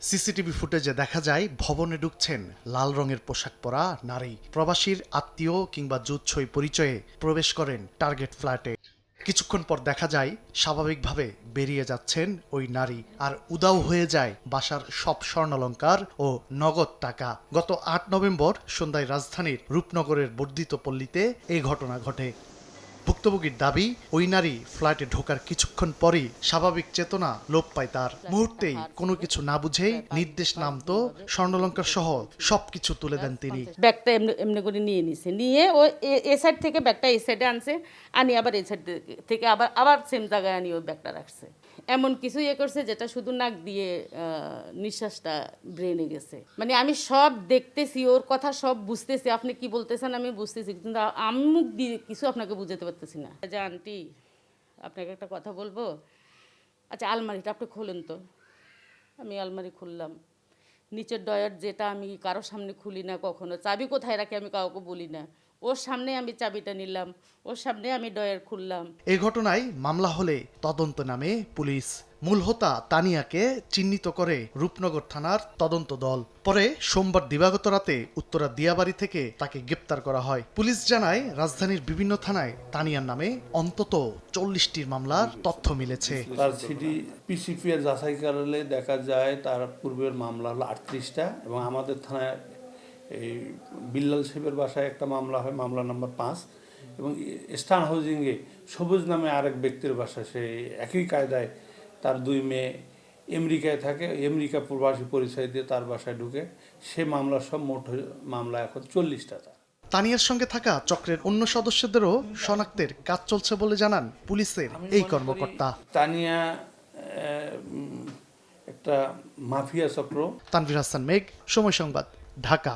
CCTV ফুটেজে দেখা যায় ভবনে ঢুকছেন লাল রঙের পোশাক পরা নারী। প্রবাসীর আত্মীয় কিংবা জুৎসই পরিচয়ে প্রবেশ করেন টার্গেট ফ্ল্যাটে। কিছুক্ষণ পর দেখা যায় স্বাভাবিকভাবে বেরিয়ে যাচ্ছেন ওই নারী, আর উধাও হয়ে যায় বাসার সব স্বর্ণালংকার ও নগদ টাকা। গত ৮ নভেম্বর সন্ধ্যায় রাজধানীর রূপনগরের বর্ধিত পল্লীতে এই ঘটনা ঘটে। ভুক্তভোগীর দাবি, ওই নারী ফ্ল্যাটে ঢোকার কিছুক্ষণ পরই স্বাভাবিক চেতনা লোপ পায় তার। মুহূর্তেই কোনো কিছু না বুঝেই নির্দেশ নামতো স্বর্ণালংকার সহ সবকিছু তুলে দেন তিনি। ব্যাগটা এমনি এমনি করে নিয়ে নিছে, নিয়ে ও এ সাইড থেকে ব্যাগটা এই সাইডে আনছে, আনি আবার এই সাইড থেকে আবার সেম জায়গায় আনি ওই ব্যাগটা রাখছে। এমন কিছু করছে যেটা শুধু নাক দিয়ে নিঃশ্বাসটা ব্রেনে গেছে। মানে আমি সব দেখতেছি, ওর কথা সব বুঝতেছি, আপনি কি বলতেছেন আমি বুঝতেছি, কিন্তু আমি মুখ দিয়ে কিছু আপনাকে বুঝাতে পারতেছি না। যে আন্টি, আপনাকে একটা কথা বলবো। আচ্ছা, আলমারিটা আপনি খোলেন তো। আমি আলমারি খুললাম। নিচের ডয়ার, যেটা আমি কারোর সামনে খুলি না কখনো, চাবি কোথায় রাখি আমি কাউকে বলি না, ওর সামনে আমি চাবিটা নিলাম, ওর সামনে আমি ডয়ার খুললাম। এই ঘটনায় মামলা হলে তদন্ত নামে পুলিশ। মূল হোতা তানিয়াকে চিহ্নিত করে রূপনগর থানার তদন্ত দল। পরে সোমবার দিবাগত রাতে উত্তরা দিয়াবাড়ি থেকে তাকে গ্রেপ্তার করা হয়। পুলিশ জানায়, রাজধানীর বিভিন্ন থানায় তানিয়ার নামে অন্তত 40টির মামলার তথ্য মিলেছে। তার সিটি পিসিপি এর যাচাই করলে দেখা যায় তার পূর্বের মামলা হলো 38টা, এবং আমাদের থানায় এই বিল্লাল সাহেবের বাসায় একটা মামলা হয়, মামলা নম্বর 5, এবং স্টান হাউজিংয়ে সবুজ নামে আরেক ব্যক্তির বাসা, সে একই কায়দায় তার 2 মেয়ে আমেরিকায় থাকে, আমেরিকা প্রবাসী পরিচয় দিয়ে তার বাসায় ঢুকে। সে মামলা সব মোট মামলা এখন 40টা। তানিয়ার সঙ্গে থাকা চক্রের অন্য সদস্যদেরও শনাক্তের কাজ চলছে বলে জানান পুলিশের এই কর্মকর্তা। তানিয়া একটা মাফিয়া চক্র। তানভীর হাসান মেঘ, সময় সংবাদ, ঢাকা।